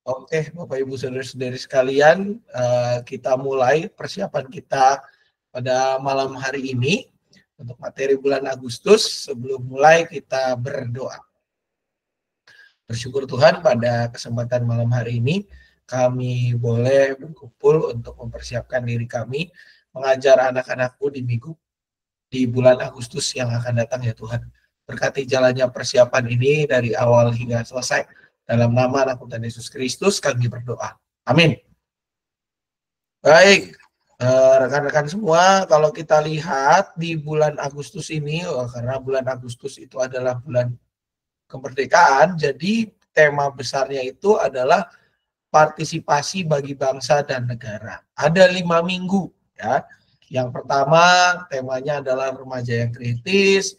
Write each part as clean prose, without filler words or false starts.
Oke, Bapak Ibu Saudara-saudari sekalian, kita mulai persiapan kita pada malam hari ini untuk materi bulan Agustus. Sebelum mulai kita berdoa. Bersyukur Tuhan pada kesempatan malam hari ini kami boleh berkumpul untuk mempersiapkan diri kami mengajar anak-anakku di bulan Agustus yang akan datang ya Tuhan. Berkati jalannya persiapan ini dari awal hingga selesai. Dalam nama anak Tuhan Yesus Kristus kami berdoa. Amin. Baik, rekan-rekan semua, kalau kita lihat di bulan Agustus ini, karena bulan Agustus itu adalah bulan kemerdekaan, jadi tema besarnya itu adalah partisipasi bagi bangsa dan negara. Ada 5 minggu ya. Yang pertama temanya adalah remaja yang kritis,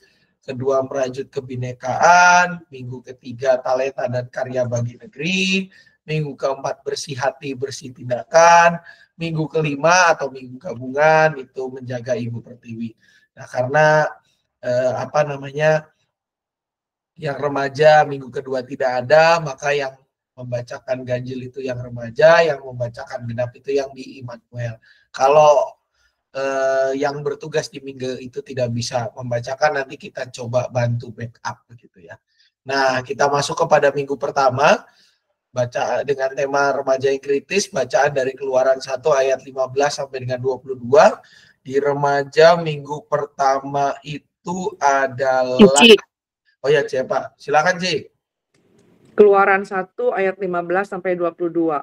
kedua merajut kebinekaan, minggu ketiga talenta dan karya bagi negeri, minggu keempat bersih hati, bersih tindakan, minggu kelima atau minggu gabungan itu menjaga Ibu Pertiwi. Nah, karena yang remaja minggu kedua tidak ada, maka yang membacakan ganjil itu yang remaja, yang membacakan genap itu yang di Immanuel. Kalau yang bertugas di minggu itu tidak bisa membacakan, nanti kita coba bantu backup begitu ya. Nah, kita masuk kepada minggu pertama, baca dengan tema remaja yang kritis, bacaan dari Keluaran 1 ayat 15 sampai dengan 22. Di remaja minggu pertama itu adalah oh ya, Ci, Pak. Silakan, Ci. Keluaran 1 ayat 15 sampai 22.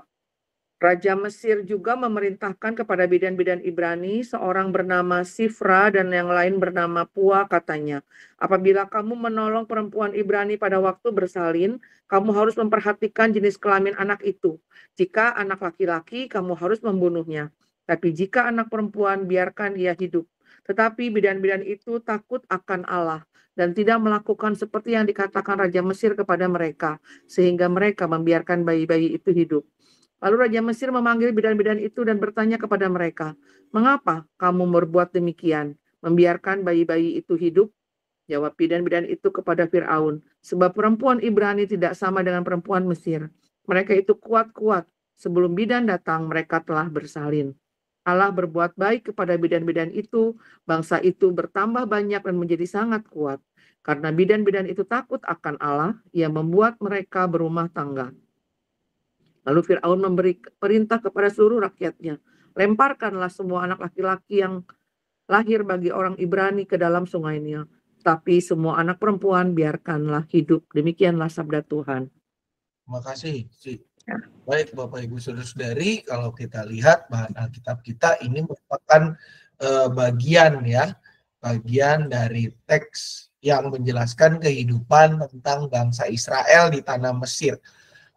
Raja Mesir juga memerintahkan kepada bidan-bidan Ibrani, seorang bernama Sifra dan yang lain bernama Pua, katanya, apabila kamu menolong perempuan Ibrani pada waktu bersalin, kamu harus memperhatikan jenis kelamin anak itu. Jika anak laki-laki, kamu harus membunuhnya. Tapi jika anak perempuan, biarkan ia hidup. Tetapi bidan-bidan itu takut akan Allah dan tidak melakukan seperti yang dikatakan Raja Mesir kepada mereka, sehingga mereka membiarkan bayi-bayi itu hidup. Lalu Raja Mesir memanggil bidan-bidan itu dan bertanya kepada mereka, mengapa kamu berbuat demikian, membiarkan bayi-bayi itu hidup? Jawab bidan-bidan itu kepada Fir'aun, sebab perempuan Ibrani tidak sama dengan perempuan Mesir. Mereka itu kuat-kuat, sebelum bidan datang mereka telah bersalin. Allah berbuat baik kepada bidan-bidan itu, bangsa itu bertambah banyak dan menjadi sangat kuat. Karena bidan-bidan itu takut akan Allah, ia membuat mereka berumah tangga. Lalu Fir'aun memberi perintah kepada seluruh rakyatnya, lemparkanlah semua anak laki-laki yang lahir bagi orang Ibrani ke dalam sungai Nil. Tapi semua anak perempuan biarkanlah hidup. Demikianlah sabda Tuhan. Terima kasih, Ci. Ya. Baik, Bapak Ibu Saudara-saudari, kalau kita lihat bahan Alkitab kita ini merupakan bagian dari teks yang menjelaskan kehidupan tentang bangsa Israel di tanah Mesir.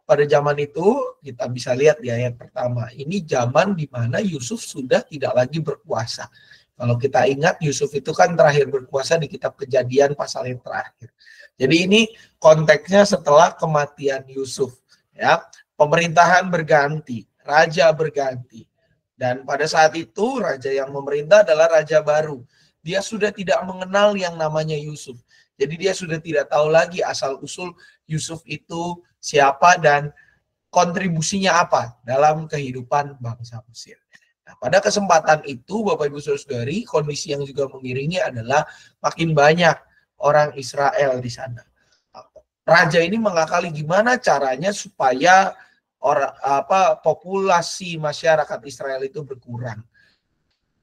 Pada zaman itu kita bisa lihat di ayat pertama, ini zaman di mana Yusuf sudah tidak lagi berkuasa. Kalau kita ingat, Yusuf itu kan terakhir berkuasa di kitab Kejadian pasal yang terakhir. Jadi ini konteksnya setelah kematian Yusuf, ya. Pemerintahan berganti, raja berganti. Dan pada saat itu raja yang memerintah adalah raja baru. Dia sudah tidak mengenal yang namanya Yusuf. Jadi dia sudah tidak tahu lagi asal-usul Yusuf itu siapa dan kontribusinya apa dalam kehidupan bangsa Mesir. Nah, pada kesempatan itu, Bapak Ibu Saudara-saudari, kondisi yang juga mengiringi adalah makin banyak orang Israel di sana. Raja ini mengakali gimana caranya supaya populasi masyarakat Israel itu berkurang.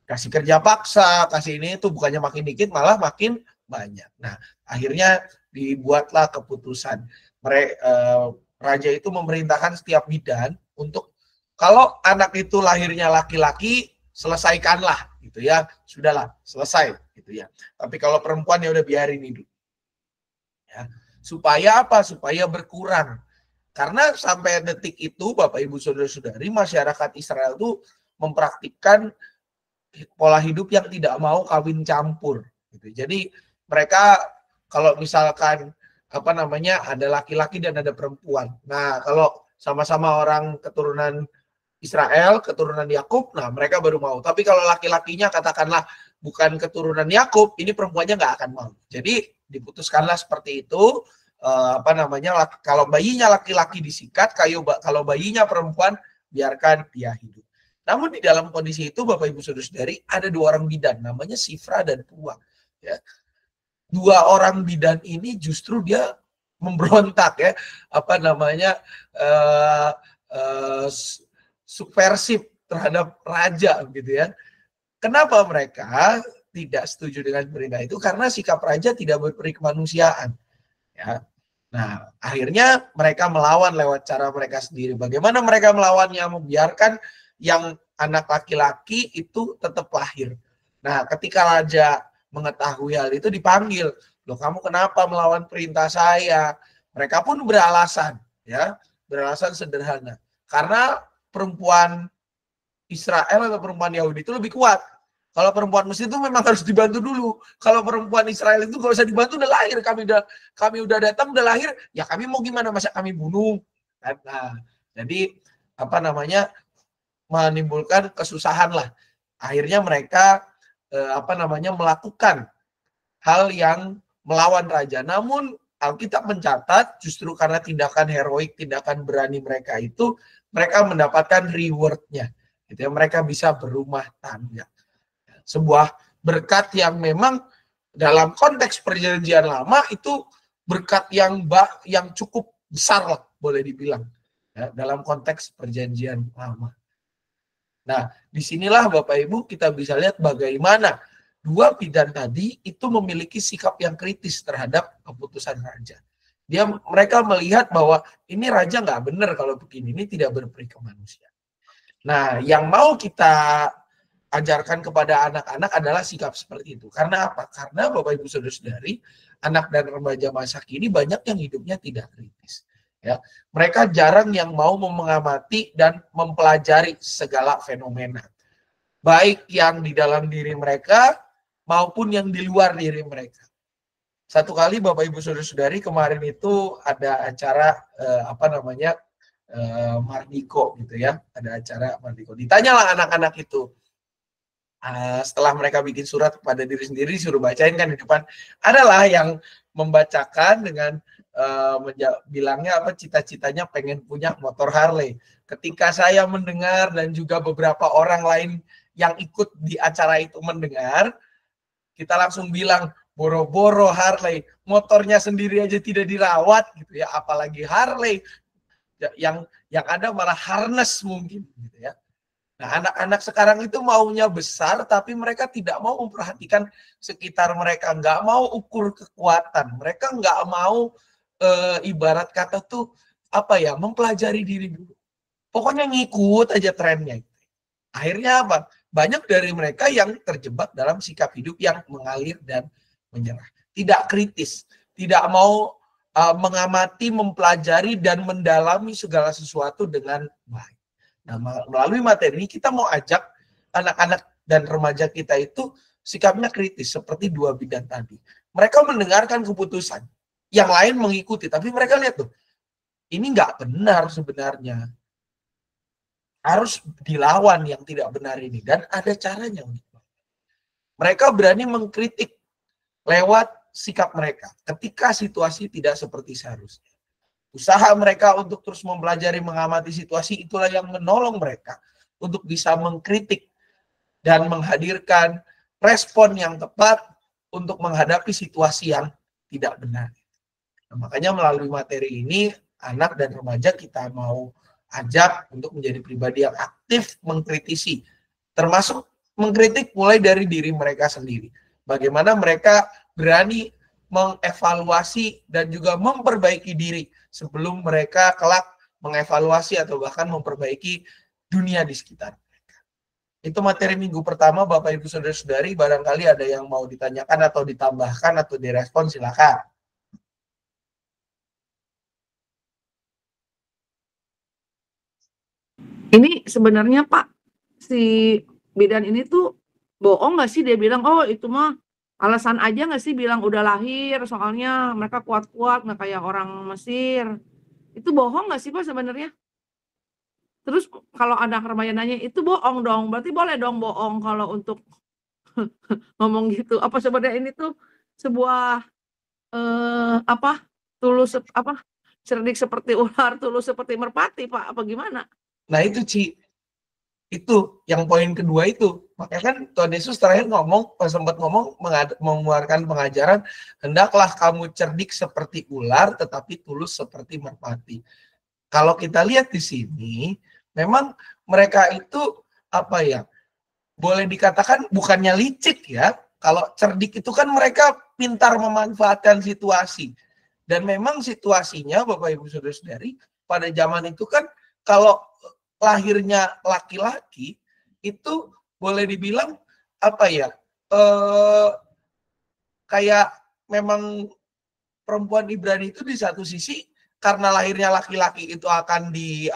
Kasih kerja paksa, kasih ini itu bukannya makin dikit, malah makin banyak. Nah, akhirnya dibuatlah keputusan. Raja itu memerintahkan setiap bidan untuk kalau anak itu lahirnya laki-laki, selesaikanlah gitu ya. Sudahlah, selesai gitu ya. Tapi kalau perempuan ya udah biarin hidup. Ya. Supaya apa? Supaya berkurang. Karena sampai detik itu Bapak Ibu Saudara-saudari, masyarakat Israel itu mempraktikkan pola hidup yang tidak mau kawin campur gitu. Jadi mereka kalau misalkan ada laki-laki dan ada perempuan. Nah, kalau sama-sama orang keturunan Israel, keturunan Yakub, nah mereka baru mau. Tapi kalau laki-lakinya katakanlah bukan keturunan Yakub, ini perempuannya nggak akan mau. Jadi diputuskanlah seperti itu. kalau bayinya laki-laki disikat, kalau bayinya perempuan biarkan dia hidup. Namun di dalam kondisi itu Bapak Ibu Saudara-saudari ada 2 orang bidan namanya Sifra dan Puah. Ya. 2 orang bidan ini justru dia memberontak ya, subversif terhadap raja gitu ya. Kenapa mereka tidak setuju dengan perintah itu? Karena sikap raja tidak berperi kemanusiaan. Ya. Nah, akhirnya mereka melawan lewat cara mereka sendiri. Bagaimana mereka melawannya? Membiarkan yang anak laki-laki itu tetap lahir. Nah, ketika raja mengetahui hal itu dipanggil. Loh, kamu kenapa melawan perintah saya? Mereka pun beralasan, ya, beralasan sederhana. Karena perempuan Israel atau perempuan Yahudi itu lebih kuat. Kalau perempuan Mesir itu memang harus dibantu dulu. Kalau perempuan Israel itu gak usah dibantu, udah lahir. Kami udah datang, udah lahir. Ya kami mau gimana? Masa kami bunuh? Nah, jadi menimbulkan kesusahan lah. Akhirnya mereka melakukan hal yang melawan raja. Namun Alkitab mencatat justru karena tindakan heroik, tindakan berani mereka itu, mereka mendapatkan reward-nya. Gitu ya, mereka bisa berumah tangga. Sebuah berkat yang memang dalam konteks perjanjian lama itu berkat yang cukup besar lah, boleh dibilang ya, dalam konteks perjanjian lama. Nah, disinilah Bapak Ibu kita bisa lihat bagaimana 2 bidan tadi itu memiliki sikap yang kritis terhadap keputusan raja. Mereka melihat bahwa ini raja nggak benar kalau begini, ini tidak berperi kemanusiaan. Nah, yang mau kita ajarkan kepada anak-anak adalah sikap seperti itu. Karena apa? Karena Bapak Ibu Saudara-saudari, anak dan remaja masa kini banyak yang hidupnya tidak kritis. Ya, mereka jarang yang mau mengamati dan mempelajari segala fenomena. Baik yang di dalam diri mereka maupun yang di luar diri mereka. Satu kali Bapak Ibu Saudara-saudari kemarin itu ada acara Mardiko gitu ya. Ada acara Mardiko. Ditanyalah anak-anak itu. Setelah mereka bikin surat kepada diri sendiri, disuruh bacain kan di depan. Adalah yang membacakan dengan bilangnya cita-citanya pengen punya motor Harley. Ketika saya mendengar dan juga beberapa orang lain yang ikut di acara itu mendengar, kita langsung bilang, boro-boro Harley, motornya sendiri aja tidak dirawat gitu ya, apalagi Harley yang ada malah harness mungkin gitu ya. Nah, anak-anak sekarang itu maunya besar, tapi mereka tidak mau memperhatikan sekitar mereka, nggak mau ukur kekuatan, mereka nggak mau ibarat kata tuh mempelajari diri dulu. Pokoknya ngikut aja trennya. Akhirnya apa? Banyak dari mereka yang terjebak dalam sikap hidup yang mengalir dan menyerah, tidak kritis, tidak mau mengamati, mempelajari dan mendalami segala sesuatu dengan baik. Nah, melalui materi ini kita mau ajak anak-anak dan remaja kita itu sikapnya kritis seperti 2 bidan tadi. Mereka mendengarkan keputusan, yang lain mengikuti, tapi mereka lihat tuh, ini nggak benar sebenarnya. Harus dilawan yang tidak benar ini dan ada caranya. Mereka berani mengkritik lewat sikap mereka ketika situasi tidak seperti seharusnya. Usaha mereka untuk terus mempelajari, mengamati situasi, itulah yang menolong mereka untuk bisa mengkritik dan menghadirkan respon yang tepat untuk menghadapi situasi yang tidak benar. Nah, makanya melalui materi ini, anak dan remaja kita mau ajak untuk menjadi pribadi yang aktif mengkritisi, termasuk mengkritik mulai dari diri mereka sendiri. Bagaimana mereka berani mengevaluasi dan juga memperbaiki diri sebelum mereka kelak mengevaluasi atau bahkan memperbaiki dunia di sekitar mereka. Itu materi minggu pertama, Bapak Ibu Saudara-saudari. Barangkali ada yang mau ditanyakan atau ditambahkan atau direspon, silakan. Ini sebenarnya Pak, si bidan ini tuh bohong nggak sih? Dia bilang, oh itu mah alasan aja nggak sih bilang udah lahir, soalnya mereka kuat-kuat nggak kayak orang Mesir. Itu bohong nggak sih Pak sebenarnya? Terus kalau ada remaja nanya, itu bohong dong, berarti boleh dong bohong kalau untuk ngomong gitu. Apa sebenarnya ini tuh sebuah tulus cerdik seperti ular, tulus seperti merpati, Pak, apa gimana? Nah itu Ci, itu yang poin kedua itu. Makanya kan Tuhan Yesus terakhir sempat ngomong mengeluarkan pengajaran, hendaklah kamu cerdik seperti ular tetapi tulus seperti merpati. Kalau kita lihat di sini, memang mereka itu apa ya, boleh dikatakan bukannya licik ya. Kalau cerdik itu kan mereka pintar memanfaatkan situasi. Dan memang situasinya Bapak Ibu Saudara-saudari, pada zaman itu kan kalau lahirnya laki-laki itu boleh dibilang apa ya, kayak memang perempuan Ibrani itu di satu sisi karena lahirnya laki-laki itu akan di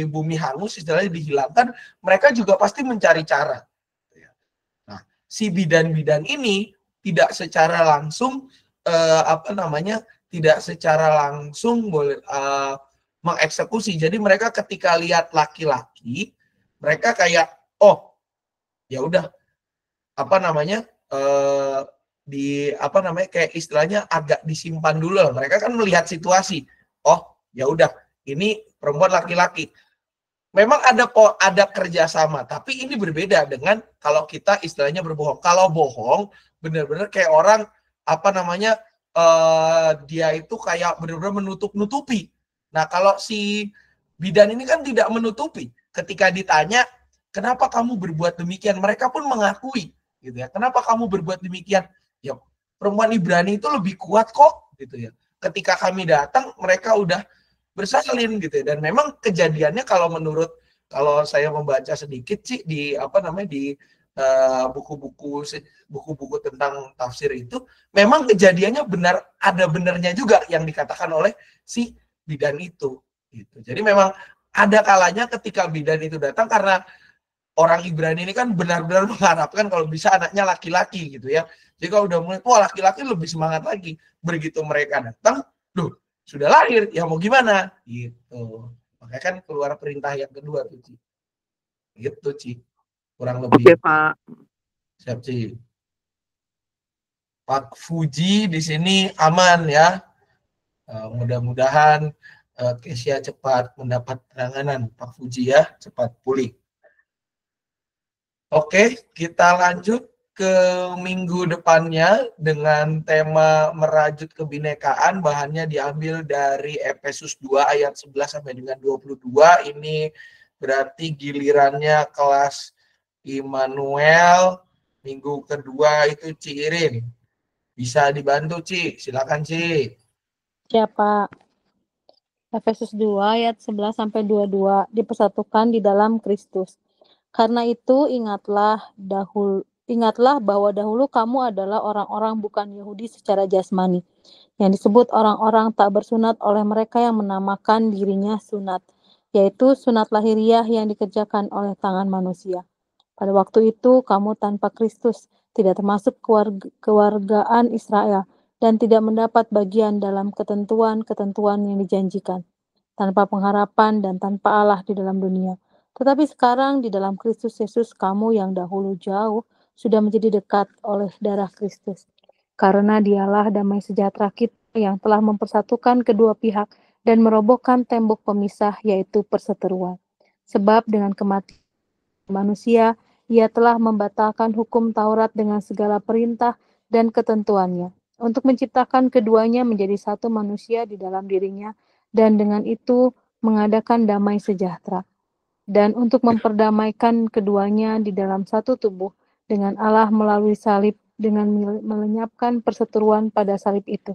bumi hangus, istilahnya dihilangkan, mereka juga pasti mencari cara. Nah, si bidan-bidan ini tidak secara langsung tidak secara langsung boleh mengeksekusi. Jadi mereka ketika lihat laki-laki, mereka kayak oh ya udah kayak istilahnya agak disimpan dulu lah. Mereka kan melihat situasi. Oh ya udah, ini perempuan laki-laki. Memang ada kerjasama, tapi ini berbeda dengan kalau kita istilahnya berbohong. Kalau bohong, benar-benar kayak orang dia itu kayak benar-benar menutup-nutupi. Nah kalau si bidan ini kan tidak menutupi. Ketika ditanya, kenapa kamu berbuat demikian? Mereka pun mengakui, gitu ya. Kenapa kamu berbuat demikian? Ya perempuan Ibrani itu lebih kuat kok, gitu ya. Ketika kami datang, mereka udah bersalin gitu ya. Dan memang kejadiannya kalau saya membaca sedikit sih di buku-buku tentang tafsir itu, memang kejadiannya ada benarnya juga yang dikatakan oleh si bidan itu gitu. Jadi memang ada kalanya ketika bidan itu datang, karena orang Ibrani ini kan benar-benar mengharapkan kalau bisa anaknya laki-laki gitu ya. Jadi kalau udah mulai, wah laki-laki lebih semangat lagi. Begitu mereka datang, sudah lahir, ya mau gimana? Gitu. Makanya kan keluar perintah yang kedua tuh, Ci. Gitu, Ci. Kurang lebih. Oke, Pak. Siap, Ci. Pak Fuji di sini aman ya. Mudah-mudahan Kesia cepat mendapat penanganan, Pak Fuji ya, cepat pulih. Oke, kita lanjut ke minggu depannya dengan tema merajut kebinekaan. Bahannya diambil dari Efesus 2 ayat 11 sampai dengan 22. Ini berarti gilirannya kelas Immanuel. Minggu kedua itu Ci Irin. Bisa dibantu, Ci. Silakan, Ci. Siapa? Efesus 2 ayat 11 sampai 22 dipersatukan di dalam Kristus. Karena itu ingatlah bahwa dahulu kamu adalah orang-orang bukan Yahudi secara jasmani, yang disebut orang-orang tak bersunat oleh mereka yang menamakan dirinya sunat, yaitu sunat lahiriah yang dikerjakan oleh tangan manusia. Pada waktu itu kamu tanpa Kristus, tidak termasuk kewargaan Israel, dan tidak mendapat bagian dalam ketentuan-ketentuan yang dijanjikan, tanpa pengharapan dan tanpa Allah di dalam dunia. Tetapi sekarang di dalam Kristus Yesus, kamu yang dahulu jauh sudah menjadi dekat oleh darah Kristus. Karena dialah damai sejahtera kita yang telah mempersatukan kedua pihak dan merobohkan tembok pemisah, yaitu perseteruan. Sebab dengan kematian manusia, ia telah membatalkan hukum Taurat dengan segala perintah dan ketentuannya, untuk menciptakan keduanya menjadi satu manusia di dalam dirinya, dan dengan itu mengadakan damai sejahtera, dan untuk memperdamaikan keduanya di dalam satu tubuh dengan Allah melalui salib, dengan melenyapkan perseteruan pada salib itu.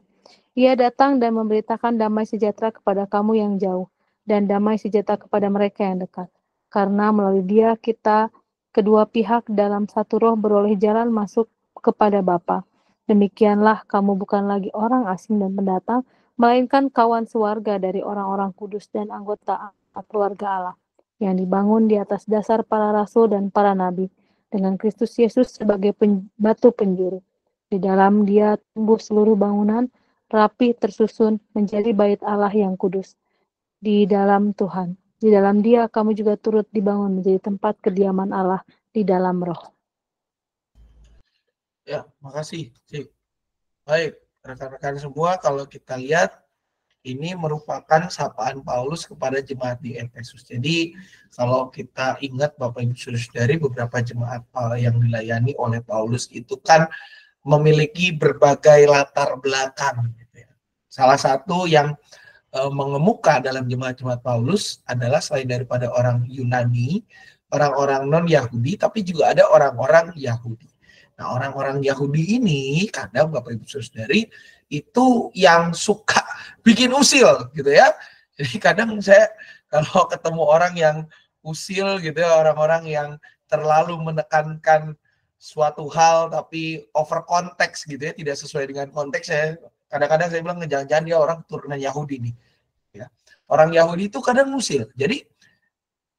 Ia datang dan memberitakan damai sejahtera kepada kamu yang jauh, dan damai sejahtera kepada mereka yang dekat. Karena melalui Dia kita kedua pihak dalam satu roh beroleh jalan masuk kepada Bapa. Demikianlah kamu bukan lagi orang asing dan pendatang, melainkan kawan sewarga dari orang-orang kudus dan anggota keluarga Allah, yang dibangun di atas dasar para rasul dan para nabi, dengan Kristus Yesus sebagai batu penjuru. Di dalam Dia tumbuh seluruh bangunan, rapi tersusun menjadi bait Allah yang kudus di dalam Tuhan. Di dalam Dia kamu juga turut dibangun menjadi tempat kediaman Allah di dalam roh. Ya, makasih, Ci. Baik, Rekan-rekan semua, kalau kita lihat, ini merupakan sapaan Paulus kepada jemaat di Efesus. Jadi kalau kita ingat Bapak Ibu Saudara, beberapa jemaat yang dilayani oleh Paulus itu kan memiliki berbagai latar belakang. Gitu ya. Salah satu yang mengemuka dalam jemaat-jemaat Paulus adalah selain daripada orang Yunani, orang-orang non-Yahudi, tapi juga ada orang-orang Yahudi. Nah, orang-orang Yahudi ini kadang Bapak Ibu Saudari itu yang suka bikin usil gitu ya. Jadi kadang saya kalau ketemu orang yang usil gitu ya, orang-orang yang terlalu menekankan suatu hal tapi over konteks gitu ya, tidak sesuai dengan konteks, saya kadang-kadang saya bilang jangan-jangan dia orang keturunan Yahudi nih. Ya. Orang Yahudi itu kadang usil. Jadi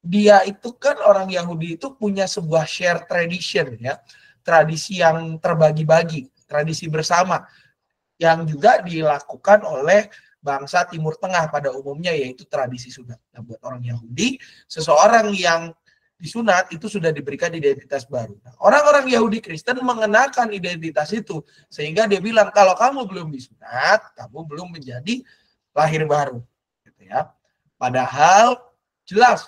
dia itu kan orang Yahudi itu punya sebuah share tradition ya. Tradisi yang terbagi-bagi, tradisi bersama yang juga dilakukan oleh bangsa Timur Tengah pada umumnya, yaitu tradisi sunat. Nah, buat orang Yahudi, seseorang yang disunat itu sudah diberikan identitas baru. Nah, orang-orang Yahudi Kristen mengenakan identitas itu, sehingga dia bilang kalau kamu belum disunat, kamu belum menjadi lahir baru. Gitu ya. Padahal jelas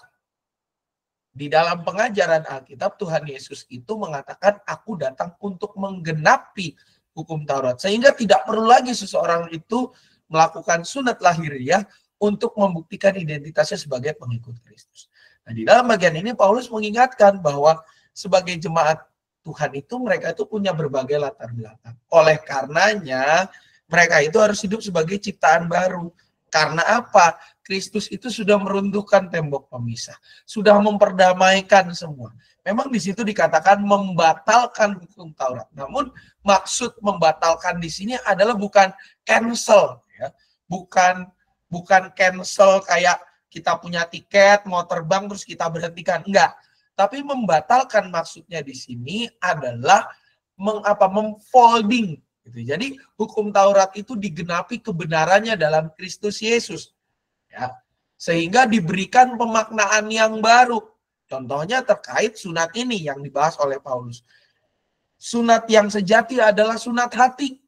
di dalam pengajaran Alkitab, Tuhan Yesus itu mengatakan, aku datang untuk menggenapi hukum Taurat. Sehingga tidak perlu lagi seseorang itu melakukan sunat lahiriah untuk membuktikan identitasnya sebagai pengikut Kristus. Nah, di dalam bagian ini Paulus mengingatkan bahwa sebagai jemaat Tuhan itu mereka itu punya berbagai latar belakang. Oleh karenanya mereka itu harus hidup sebagai ciptaan baru. Karena apa? Kristus itu sudah meruntuhkan tembok pemisah, sudah memperdamaikan semua. Memang di situ dikatakan membatalkan hukum Taurat. Namun maksud membatalkan di sini adalah bukan cancel, ya. Bukan cancel kayak kita punya tiket mau terbang terus kita berhentikan, enggak. Tapi membatalkan maksudnya di sini adalah memfolding. Gitu. Jadi hukum Taurat itu digenapi kebenarannya dalam Kristus Yesus. Ya, sehingga diberikan pemaknaan yang baru. Contohnya terkait sunat ini yang dibahas oleh Paulus. Sunat yang sejati adalah sunat hati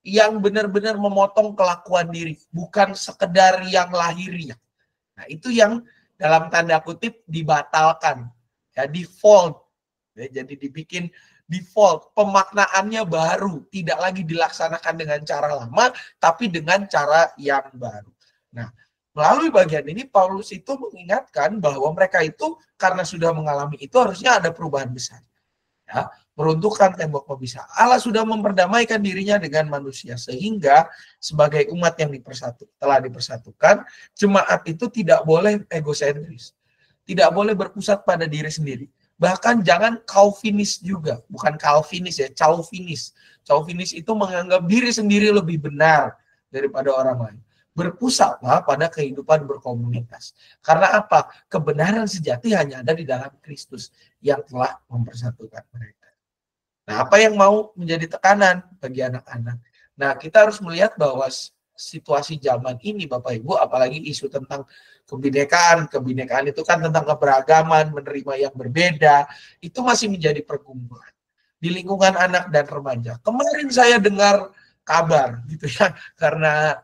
yang benar-benar memotong kelakuan diri, bukan sekedar yang lahiriah. Nah, itu yang dalam tanda kutip dibatalkan, ya, default. Ya, jadi dibikin default, pemaknaannya baru, tidak lagi dilaksanakan dengan cara lama, tapi dengan cara yang baru. Nah, melalui bagian ini Paulus itu mengingatkan bahwa mereka itu karena sudah mengalami itu harusnya ada perubahan besar. Ya, meruntuhkan tembok pemisah. Allah sudah memperdamaikan dirinya dengan manusia sehingga sebagai umat yang telah dipersatukan, jemaat itu tidak boleh egosentris. Tidak boleh berpusat pada diri sendiri. Bahkan jangan Calvinis juga, bukan Calvinis ya, Calvinis. Calvinis itu menganggap diri sendiri lebih benar daripada orang lain. Berpusatlah pada kehidupan berkomunitas. Karena apa? Kebenaran sejati hanya ada di dalam Kristus yang telah mempersatukan mereka. Nah, apa yang mau menjadi tekanan bagi anak-anak? Nah, kita harus melihat bahwa situasi zaman ini, Bapak Ibu, apalagi isu tentang kebinekaan. Kebinekaan itu kan tentang keberagaman, menerima yang berbeda. Itu masih menjadi pergumulan di lingkungan anak dan remaja. Kemarin saya dengar kabar, gitu ya, karena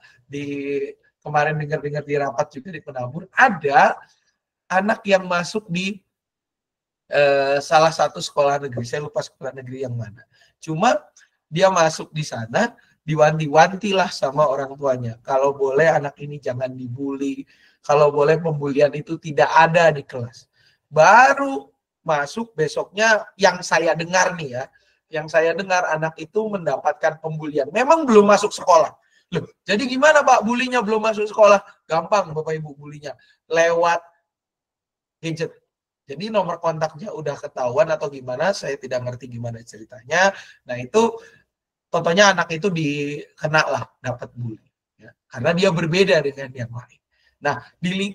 kemarin dengar-dengar di rapat juga di Penabur, ada anak yang masuk di salah satu sekolah negeri, saya lupa sekolah negeri yang mana. Cuma dia masuk di sana, diwanti-wantilah sama orang tuanya. Kalau boleh anak ini jangan dibully, kalau boleh pembulian itu tidak ada di kelas. Baru masuk besoknya yang saya dengar nih ya, yang saya dengar anak itu mendapatkan pembulian. Memang belum masuk sekolah. Loh, jadi gimana Pak bulinya belum masuk sekolah? Gampang Bapak Ibu bulinya. Lewat gadget. Jadi nomor kontaknya udah ketahuan atau gimana, saya tidak ngerti gimana ceritanya. Nah itu, contohnya anak itu dikena lah, dapat bully. Ya, karena dia berbeda dengan yang lain. Nah,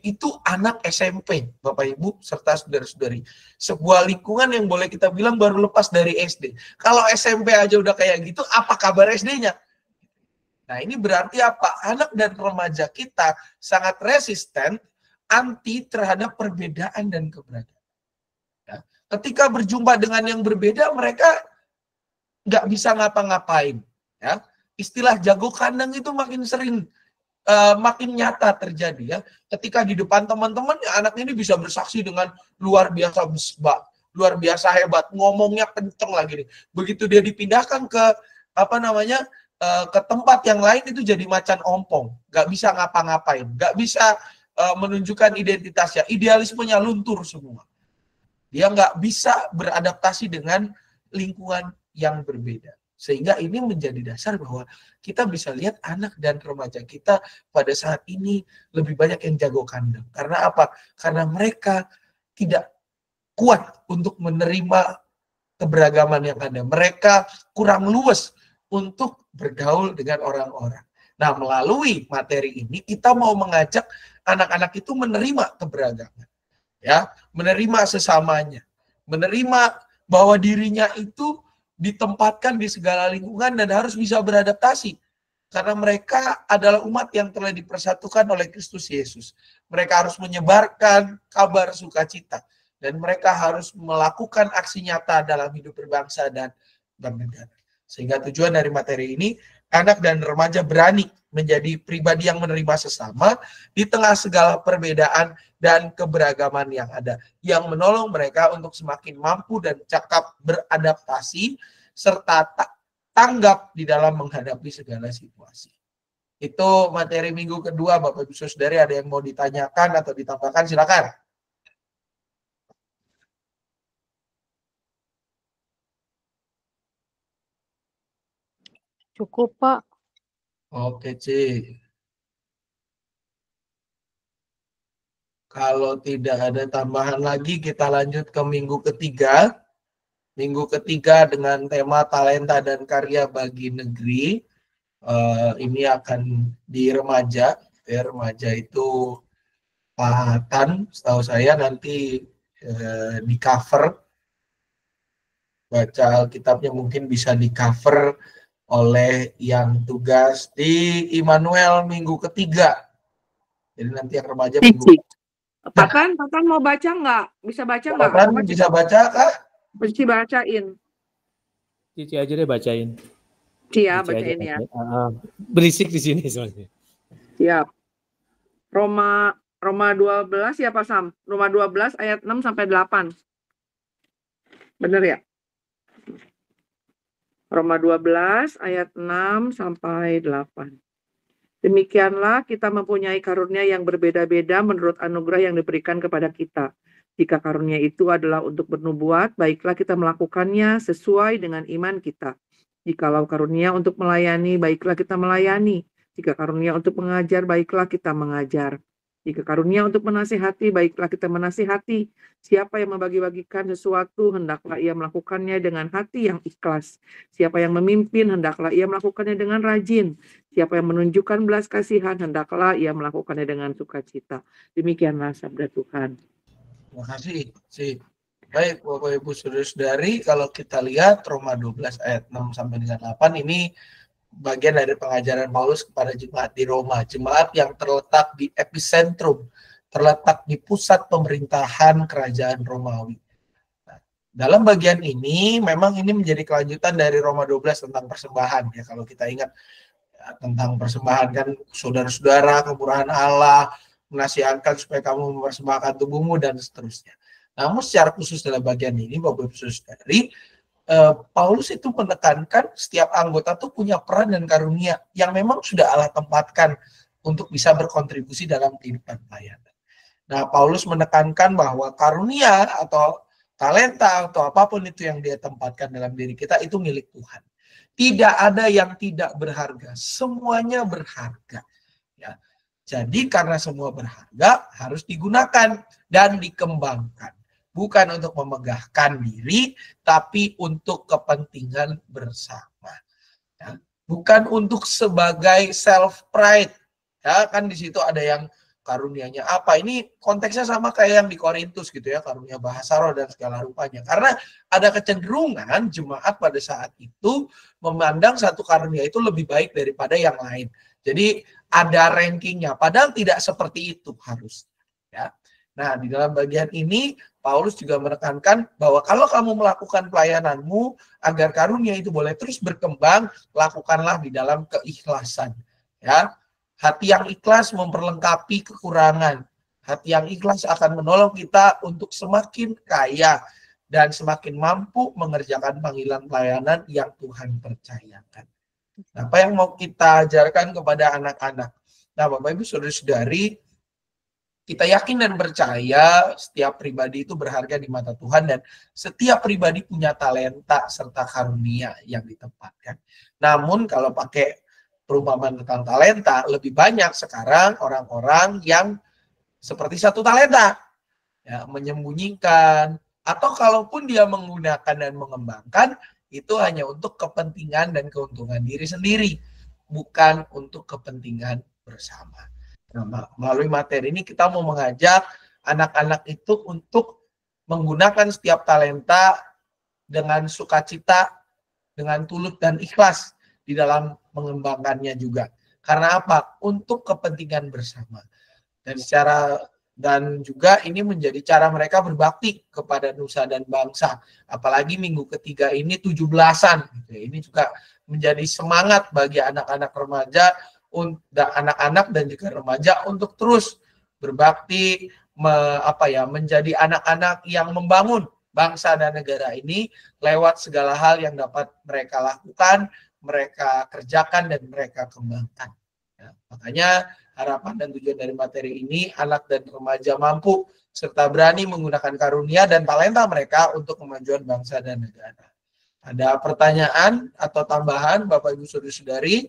itu anak SMP, Bapak Ibu, serta saudara-saudari. Sebuah lingkungan yang boleh kita bilang baru lepas dari SD. Kalau SMP aja udah kayak gitu, apa kabar SD-nya? Nah, ini berarti apa? Anak dan remaja kita sangat resisten, anti terhadap perbedaan dan keberagaman. Ya. Ketika berjumpa dengan yang berbeda, mereka nggak bisa ngapa-ngapain. Ya. istilah jago kandang itu makin sering makin nyata terjadi ya. Ketika di depan teman-teman anak ini bisa bersaksi dengan luar biasa hebat, ngomongnya kenceng lagi nih. Begitu dia dipindahkan ke ke tempat yang lain itu jadi macan ompong, nggak bisa ngapa-ngapain, nggak bisa menunjukkan identitasnya, idealismenya luntur semua. Dia nggak bisa beradaptasi dengan lingkungan yang berbeda. Sehingga ini menjadi dasar bahwa kita bisa lihat anak dan remaja kita pada saat ini lebih banyak yang jago kandang. Karena apa? Karena mereka tidak kuat untuk menerima keberagaman yang ada. Mereka kurang luas untuk bergaul dengan orang-orang. Nah, melalui materi ini kita mau mengajak anak-anak itu menerima keberagaman. Ya, menerima sesamanya. Menerima bahwa dirinya itu ditempatkan di segala lingkungan dan harus bisa beradaptasi. Karena mereka adalah umat yang telah dipersatukan oleh Kristus Yesus. Mereka harus menyebarkan kabar sukacita. Dan mereka harus melakukan aksi nyata dalam hidup berbangsa dan bernegara. Sehingga tujuan dari materi ini, anak dan remaja berani menjadi pribadi yang menerima sesama di tengah segala perbedaan dan keberagaman yang ada. Yang menolong mereka untuk semakin mampu dan cakap beradaptasi serta tanggap di dalam menghadapi segala situasi. Itu materi minggu kedua, Bapak Ibu Saudari. Ada yang mau ditanyakan atau ditambahkan, silakan. Cukup, Pak. Oke, Ci. Kalau tidak ada tambahan lagi, kita lanjut ke minggu ketiga. Minggu ketiga dengan tema talenta dan karya bagi negeri. Ini akan di remaja. Ya, remaja itu Pak Tan, setahu saya nanti di cover. Baca Alkitabnya mungkin bisa di cover oleh yang tugas di Immanuel minggu ketiga. Jadi nanti yang remaja minggu. Pak Tan mau baca nggak? Bisa baca nggak? Pak Tan bisa baca kah? Mesti bacain. Cici aja deh bacain. Iya, bacain ya. Berisik di sini soalnya. Siap. Roma 12 ya Pak Sam? Roma 12 ayat 6 sampai 8. Benar ya? Roma 12 ayat 6 sampai 8. Demikianlah kita mempunyai karunia yang berbeda-beda menurut anugerah yang diberikan kepada kita. Jika karunia itu adalah untuk bernubuat, baiklah kita melakukannya sesuai dengan iman kita. Jikalau karunia untuk melayani, baiklah kita melayani. Jika karunia untuk mengajar, baiklah kita mengajar. Jika karunia untuk menasihati, baiklah kita menasihati. Siapa yang membagi-bagikan sesuatu, hendaklah ia melakukannya dengan hati yang ikhlas. Siapa yang memimpin, hendaklah ia melakukannya dengan rajin. Siapa yang menunjukkan belas kasihan, hendaklah ia melakukannya dengan sukacita. Demikianlah sabda Tuhan. Terima kasih. Baik, Bapak Ibu Saudara-saudari, kalau kita lihat Roma 12 ayat 6 sampai dengan 8 ini bagian dari pengajaran Paulus kepada jemaat di Roma, jemaat yang terletak di epicentrum, terletak di pusat pemerintahan kerajaan Romawi. Nah, dalam bagian ini memang ini menjadi kelanjutan dari Roma 12 tentang persembahan ya. Kalau kita ingat ya, tentang persembahan kan saudara-saudara, kemurahan Allah menasihatkan supaya kamu mempersembahkan tubuhmu dan seterusnya. Namun secara khusus dalam bagian ini Bapak Ibu Saudari, Paulus itu menekankan setiap anggota tuh punya peran dan karunia yang memang sudah Allah tempatkan untuk bisa berkontribusi dalam kehidupan pelayanan. Nah, Paulus menekankan bahwa karunia atau talenta atau apapun itu yang dia tempatkan dalam diri kita itu milik Tuhan. Tidak ada yang tidak berharga, semuanya berharga. Ya. Jadi karena semua berharga harus digunakan dan dikembangkan. Bukan untuk memegahkan diri, tapi untuk kepentingan bersama. Ya. Bukan untuk sebagai self pride. Ya, kan di situ ada yang karunianya apa. Ini konteksnya sama kayak yang di Korintus gitu ya, karunia bahasa roh dan segala rupanya. Karena ada kecenderungan jemaat pada saat itu memandang satu karunia itu lebih baik daripada yang lain. Jadi ada rankingnya, padahal tidak seperti itu harus. Ya. Nah, di dalam bagian ini Paulus juga menekankan bahwa kalau kamu melakukan pelayananmu agar karunia itu boleh terus berkembang, lakukanlah di dalam keikhlasan. Ya, hati yang ikhlas memperlengkapi kekurangan. Hati yang ikhlas akan menolong kita untuk semakin kaya dan semakin mampu mengerjakan panggilan pelayanan yang Tuhan percayakan. Apa yang mau kita ajarkan kepada anak-anak? Nah, Bapak Ibu Saudara-saudari, kita yakin dan percaya setiap pribadi itu berharga di mata Tuhan dan setiap pribadi punya talenta serta karunia yang ditempatkan. Namun kalau pakai perumpamaan tentang talenta, lebih banyak sekarang orang-orang yang seperti satu talenta, ya, menyembunyikan, atau kalaupun dia menggunakan dan mengembangkan, itu hanya untuk kepentingan dan keuntungan diri sendiri, bukan untuk kepentingan bersama. Nah, melalui materi ini kita mau mengajak anak-anak itu untuk menggunakan setiap talenta dengan sukacita, dengan tulus dan ikhlas di dalam mengembangkannya juga. Karena apa? Untuk kepentingan bersama. Dan juga ini menjadi cara mereka berbakti kepada nusa dan bangsa. Apalagi minggu ketiga ini 17-an. Ini juga menjadi semangat bagi anak-anak remaja, anak-anak dan juga remaja untuk terus berbakti, menjadi anak-anak yang membangun bangsa dan negara ini lewat segala hal yang dapat mereka lakukan, mereka kerjakan dan mereka kembangkan. Ya, makanya harapan dan tujuan dari materi ini, anak dan remaja mampu serta berani menggunakan karunia dan talenta mereka untuk kemajuan bangsa dan negara. Ada pertanyaan atau tambahan Bapak Ibu Saudara-saudari?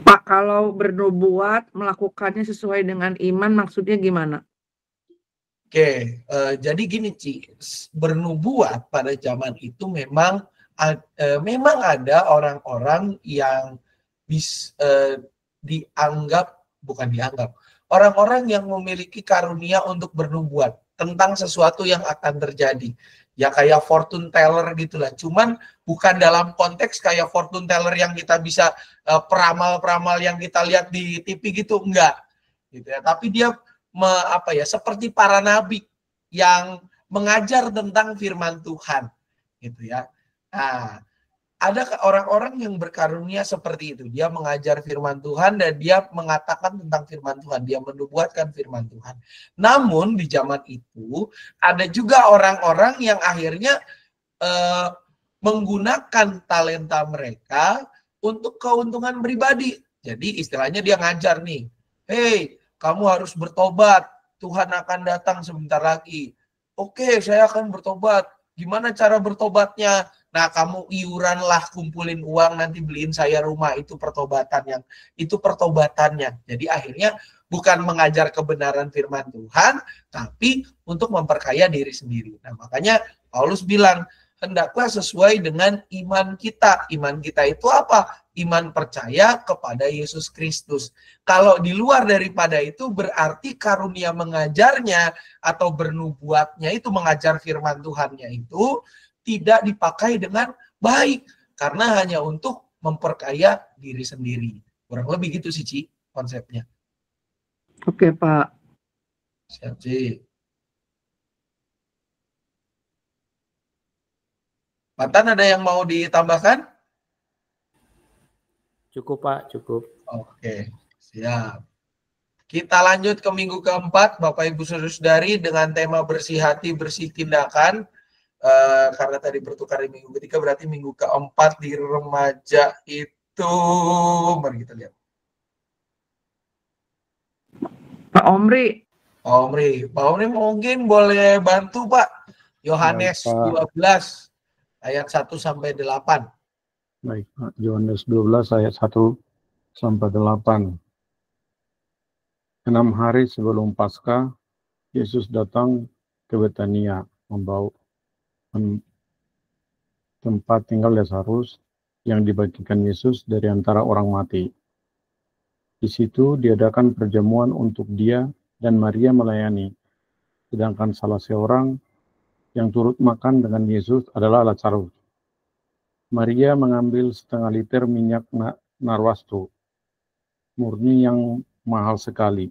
Pak, kalau bernubuat melakukannya sesuai dengan iman maksudnya gimana? Oke, jadi gini Ci, bernubuat pada zaman itu memang ada orang-orang yang orang-orang yang memiliki karunia untuk bernubuat tentang sesuatu yang akan terjadi. Ya kayak fortune teller gitulah. Cuman bukan dalam konteks kayak fortune teller yang kita bisa peramal-peramal yang kita lihat di TV gitu, enggak. Gitu ya. Tapi dia seperti para nabi yang mengajar tentang firman Tuhan. Gitu ya. Nah, ada orang-orang yang berkarunia seperti itu. Dia mengajar firman Tuhan dan dia mengatakan tentang firman Tuhan. Dia menubuatkan firman Tuhan. Namun di zaman itu ada juga orang-orang yang akhirnya menggunakan talenta mereka untuk keuntungan pribadi. Jadi istilahnya dia ngajar nih. Hei, kamu harus bertobat. Tuhan akan datang sebentar lagi. Oke, saya akan bertobat. Gimana cara bertobatnya? Nah, kamu iuranlah, kumpulin uang, nanti beliin saya rumah. Itu pertobatannya. Jadi akhirnya bukan mengajar kebenaran firman Tuhan, tapi untuk memperkaya diri sendiri. Nah, makanya Paulus bilang, hendaklah sesuai dengan iman kita. Iman kita itu apa? Iman percaya kepada Yesus Kristus. Kalau di luar daripada itu berarti karunia mengajarnya atau bernubuatnya itu, mengajar firman Tuhannya itu tidak dipakai dengan baik karena hanya untuk memperkaya diri sendiri. Kurang lebih gitu sih Ci konsepnya. Oke Pak. Siap Ci. Patan ada yang mau ditambahkan? Cukup Pak, cukup. Oke, siap. Kita lanjut ke minggu keempat, Bapak Ibu Saudara-saudari, dengan tema bersih hati, bersih tindakan. Karena tadi bertukar di minggu ketiga, berarti minggu keempat di remaja itu, mari kita lihat. Pak Omri. Pak Omri mungkin boleh bantu Pak. Yohanes 12 ayat 1 sampai 8. Baik, Pak. Yohanes 12 ayat 1 sampai 8. 6 hari sebelum Paskah, Yesus datang ke Betania membawa tempat tinggal Lazarus yang dibagikan Yesus dari antara orang mati. Di situ diadakan perjamuan untuk dia dan Maria melayani. Sedangkan salah seorang yang turut makan dengan Yesus adalah Lazarus. Maria mengambil setengah liter minyak narwastu, murni yang mahal sekali.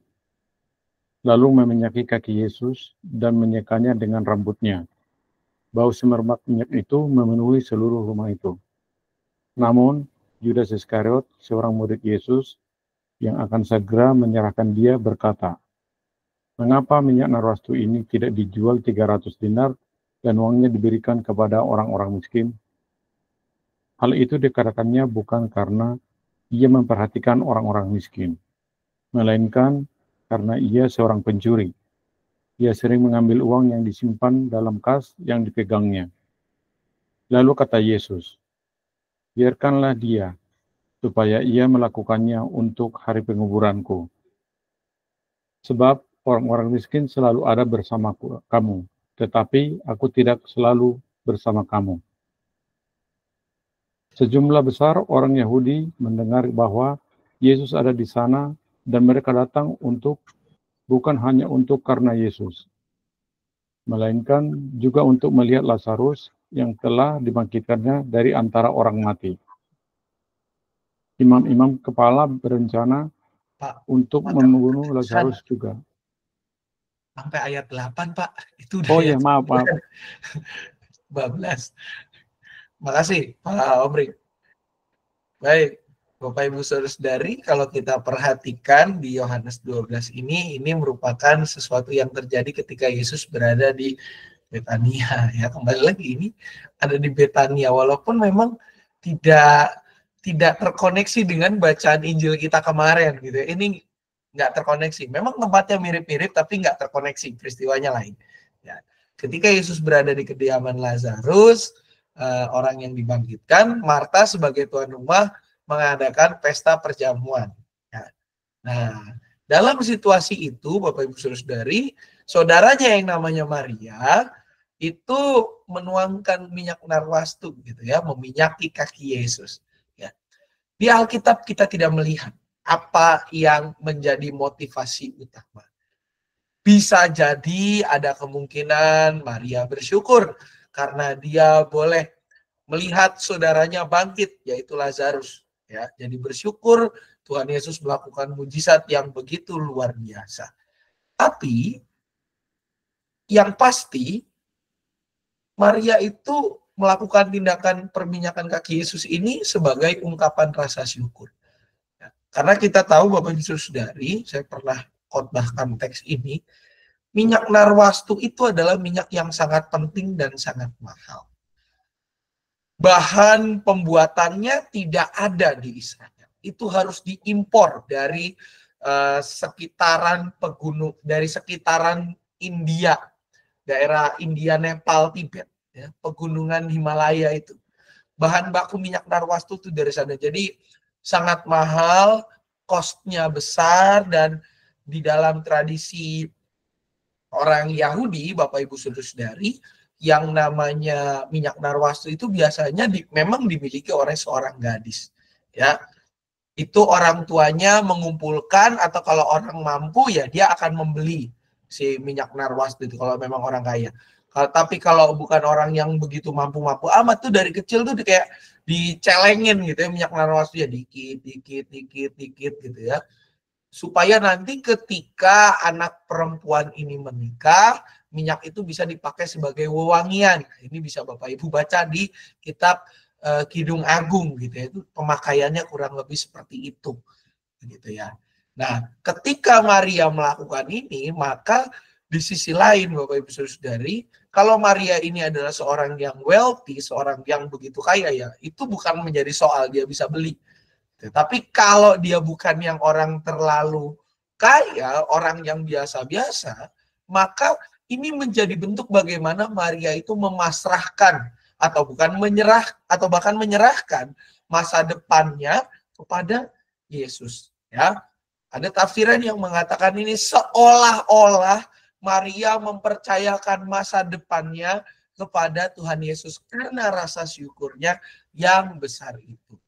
lalu meminyaki kaki Yesus dan menyekanya dengan rambutnya. Bau semerbak minyak itu memenuhi seluruh rumah itu. Namun, Yudas Iskariot, seorang murid Yesus, yang akan segera menyerahkan dia, berkata, "Mengapa minyak narwastu ini tidak dijual 300 dinar dan uangnya diberikan kepada orang-orang miskin?" Hal itu dikatakannya bukan karena ia memperhatikan orang-orang miskin, melainkan karena ia seorang pencuri. Ia sering mengambil uang yang disimpan dalam kas yang dipegangnya. Lalu kata Yesus, "Biarkanlah dia, supaya ia melakukannya untuk hari penguburanku. Sebab orang-orang miskin selalu ada bersama kamu, tetapi aku tidak selalu bersama kamu." Sejumlah besar orang Yahudi mendengar bahwa Yesus ada di sana dan mereka datang bukan hanya untuk karena Yesus, melainkan juga untuk melihat Lazarus yang telah dibangkitkannya dari antara orang mati. Imam-imam kepala berencana Pak, untuk membunuh Lazarus juga. Sampai ayat 8, Pak. Itu udah Oh ayat ya, maaf. 12. Makasih, Pak Omri. Baik, Bapak Ibu Saudara-saudari, kalau kita perhatikan di Yohanes 12 ini merupakan sesuatu yang terjadi ketika Yesus berada di Betania. Ya, kembali lagi ini ada di Betania, walaupun memang tidak terkoneksi dengan bacaan Injil kita kemarin gitu. Ini nggak terkoneksi. Memang tempatnya mirip-mirip tapi nggak terkoneksi, peristiwanya lain. Ya. Ketika Yesus berada di kediaman Lazarus, orang yang dibangkitkan, Marta sebagai tuan rumah mengadakan pesta perjamuan. Ya. Nah, dalam situasi itu, Bapak Ibu Saudara-saudari, saudaranya yang namanya Maria itu menuangkan minyak narwastu gitu ya, meminyaki kaki Yesus. Ya. Di Alkitab kita tidak melihat apa yang menjadi motivasi utama. Bisa jadi ada kemungkinan Maria bersyukur karena dia boleh melihat saudaranya bangkit, yaitu Lazarus. Ya, jadi bersyukur Tuhan Yesus melakukan mujizat yang begitu luar biasa. Tapi yang pasti Maria itu melakukan tindakan perminyakan kaki Yesus ini sebagai ungkapan rasa syukur. Ya, karena kita tahu Bapak Ibu Saudari, saya pernah khotbahkan teks ini, minyak narwastu itu adalah minyak yang sangat penting dan sangat mahal. Bahan pembuatannya tidak ada di Israel. Itu harus diimpor dari sekitaran India, daerah India, Nepal, Tibet, ya, pegunungan Himalaya itu. Bahan baku minyak narwastu itu dari sana. Jadi sangat mahal, cost-nya besar, dan di dalam tradisi orang Yahudi, Bapak Ibu Saudara-saudari, yang namanya minyak narwastu itu biasanya memang dimiliki oleh seorang gadis. Ya, itu orang tuanya mengumpulkan, atau kalau orang mampu ya dia akan membeli si minyak narwastu itu kalau memang orang kaya. Tapi kalau bukan orang yang begitu mampu-mampu amat tuh dari kecil tuh kayak dicelengin gitu ya, minyak narwastu ya dikit gitu ya. Supaya nanti ketika anak perempuan ini menikah, minyak itu bisa dipakai sebagai wewangian. Ini bisa Bapak Ibu baca di kitab Kidung Agung gitu ya. Itu pemakaiannya kurang lebih seperti itu gitu ya. Nah, ketika Maria melakukan ini, maka di sisi lain Bapak Ibu Saudari, kalau Maria ini adalah seorang yang wealthy, seorang yang begitu kaya ya, itu bukan menjadi soal dia bisa beli. Tapi kalau dia bukan yang orang terlalu kaya, orang yang biasa-biasa, maka ini menjadi bentuk bagaimana Maria itu memasrahkan atau bahkan menyerahkan masa depannya kepada Yesus. Ya, ada tafsiran yang mengatakan ini seolah-olah Maria mempercayakan masa depannya kepada Tuhan Yesus karena rasa syukurnya yang besar itu.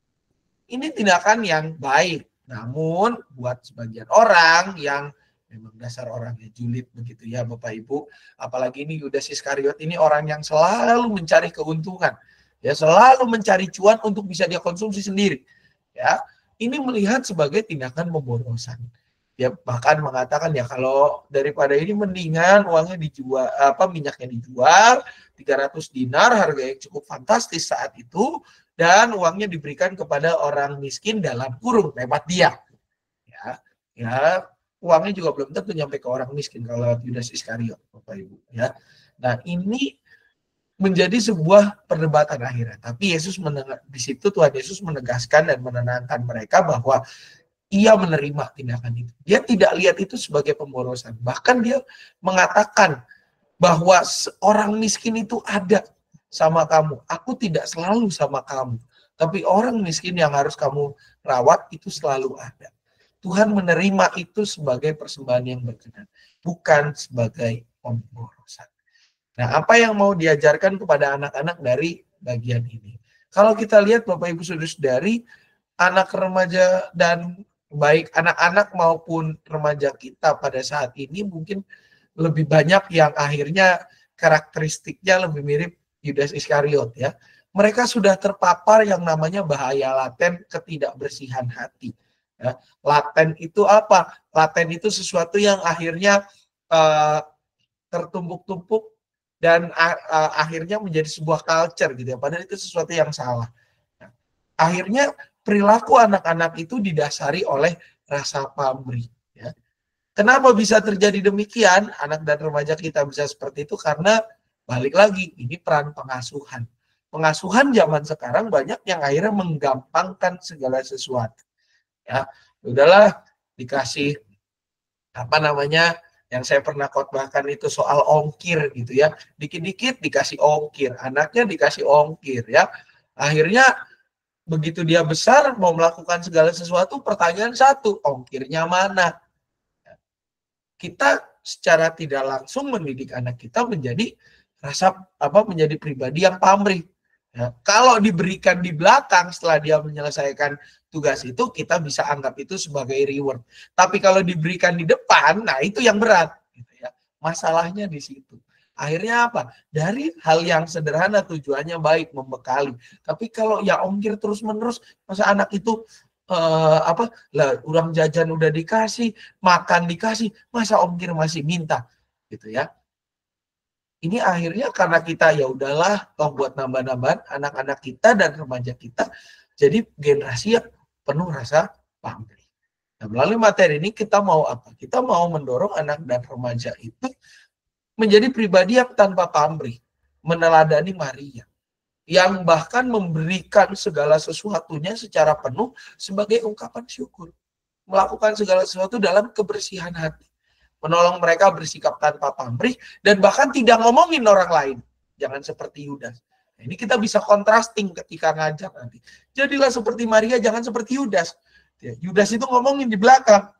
Ini tindakan yang baik, namun buat sebagian orang yang memang dasar orangnya julid begitu ya Bapak Ibu, apalagi ini Yudas Iskariot ini orang yang selalu mencari keuntungan, ya selalu mencari cuan untuk bisa dia konsumsi sendiri, ya ini melihat sebagai tindakan pemborosan. Dia bahkan mengatakan ya kalau daripada ini mendingan uangnya dijual, minyaknya dijual 300 dinar, harga yang cukup fantastis saat itu, dan uangnya diberikan kepada orang miskin dalam kurung lewat dia. Ya, uangnya juga belum tentu nyampe ke orang miskin kalau Yudas Iskariot, Bapak Ibu. Ya, nah ini menjadi sebuah perdebatan akhirnya. Tapi di situ Tuhan Yesus menegaskan dan menenangkan mereka bahwa ia menerima tindakan itu. Dia tidak lihat itu sebagai pemborosan. Bahkan dia mengatakan bahwa orang miskin itu ada sama kamu. Aku tidak selalu sama kamu. Tapi orang miskin yang harus kamu rawat itu selalu ada. Tuhan menerima itu sebagai persembahan yang berkenan. Bukan sebagai pemborosan. Nah, apa yang mau diajarkan kepada anak-anak dari bagian ini? Kalau kita lihat Bapak Ibu Saudara-saudari, anak remaja dan baik anak-anak maupun remaja kita pada saat ini mungkin lebih banyak yang akhirnya karakteristiknya lebih mirip Yudas Iskariot ya. Mereka sudah terpapar yang namanya bahaya laten ketidakbersihan hati. Ya. Laten itu apa? Laten itu sesuatu yang akhirnya tertumpuk-tumpuk dan akhirnya menjadi sebuah culture gitu ya. Padahal itu sesuatu yang salah. Nah, akhirnya perilaku anak-anak itu didasari oleh rasa pamrih. Ya. Kenapa bisa terjadi demikian? Anak dan remaja kita bisa seperti itu karena balik lagi, ini peran pengasuhan. Pengasuhan zaman sekarang banyak yang akhirnya menggampangkan segala sesuatu. Ya, udahlah dikasih yang saya pernah khotbahkan itu soal ongkir gitu ya. Dikit-dikit dikasih ongkir, anaknya dikasih ongkir ya. Akhirnya begitu dia besar mau melakukan segala sesuatu, pertanyaan satu, ongkirnya mana? Kita secara tidak langsung mendidik anak kita menjadi menjadi pribadi yang pamrih. Ya, kalau diberikan di belakang setelah dia menyelesaikan tugas itu, kita bisa anggap itu sebagai reward. Tapi kalau diberikan di depan, nah itu yang berat. Gitu ya. Masalahnya di situ. Akhirnya apa? Dari hal yang sederhana tujuannya baik, membekali. Tapi kalau ya ongkir terus-menerus, masa anak itu uang jajan udah dikasih, makan dikasih, masa ongkir masih minta, gitu ya. Ini akhirnya karena kita ya udahlah, toh buat nambah-nambahan anak-anak kita dan remaja kita, jadi generasi yang penuh rasa pamrih. Nah, melalui materi ini kita mau apa? Kita mau mendorong anak dan remaja itu menjadi pribadi yang tanpa pamrih, meneladani Maria, yang bahkan memberikan segala sesuatunya secara penuh sebagai ungkapan syukur, melakukan segala sesuatu dalam kebersihan hati, menolong mereka bersikap tanpa pamrih, dan bahkan tidak ngomongin orang lain, jangan seperti Yudas. Nah, ini kita bisa kontrasting ketika ngajar nanti. Jadilah seperti Maria, jangan seperti Yudas. Yudas itu ngomongin di belakang,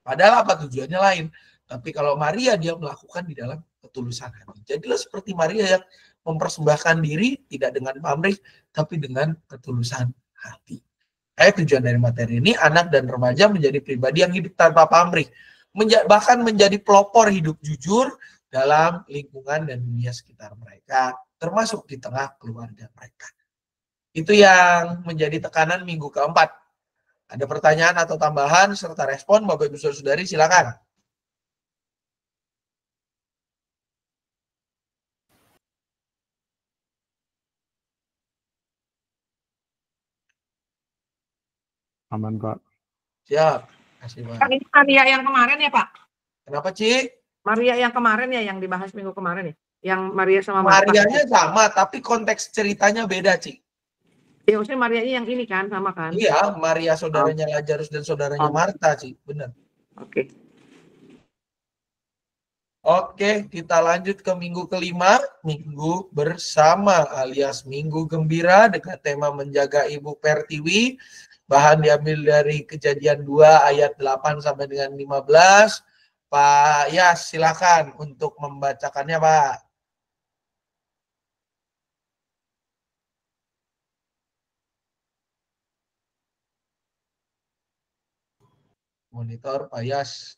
padahal apa tujuannya lain. Tapi kalau Maria, dia melakukan di dalam ketulusan hati. Jadilah seperti Maria yang mempersembahkan diri tidak dengan pamrih, tapi dengan ketulusan hati. Tujuan dari materi ini, anak dan remaja menjadi pribadi yang hidup tanpa pamrih, bahkan menjadi pelopor hidup jujur dalam lingkungan dan dunia sekitar mereka, termasuk di tengah keluarga mereka. Itu yang menjadi tekanan minggu keempat. Ada pertanyaan atau tambahan serta respon, Bapak Ibu Saudari, silakan. Aman, Pak. Siap. Kasih, Pak. Ini Maria yang kemarin ya, Pak? Kenapa, Ci? Maria yang kemarin ya, yang dibahas minggu kemarin ya? Yang Maria sama Marta. Marianya sama, tapi konteks ceritanya beda, Ci. Ya, maksudnya Marianya yang ini kan, sama kan? Iya, Maria saudaranya Lazarus dan saudaranya Marta, Ci. Benar. Oke. Oke, kita lanjut ke minggu kelima, minggu bersama alias minggu gembira dengan tema menjaga Ibu Pertiwi. Bahan diambil dari Kejadian 2 ayat 8 sampai dengan 15. Pak Yas, silakan untuk membacakannya, Pak. Monitor Pak Yas.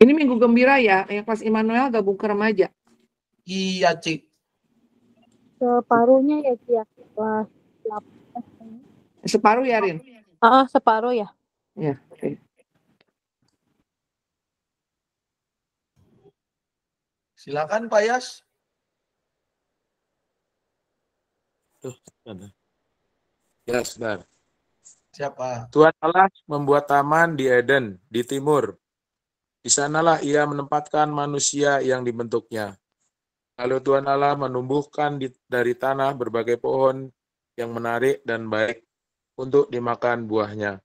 Ini minggu gembira ya, yang kelas Immanuel gabung ke remaja. Iya, Cik. Separuhnya ya, Ci. Kelas 8. Separuh ya, Rin? Separuh ya. Ya, oke. Silakan Pak Yas. Ya, sebentar. Siapa? Tuhan Allah membuat taman di Eden, di timur. Di sanalah ia menempatkan manusia yang dibentuknya. Lalu Tuhan Allah menumbuhkan dari tanah berbagai pohon yang menarik dan baik untuk dimakan buahnya.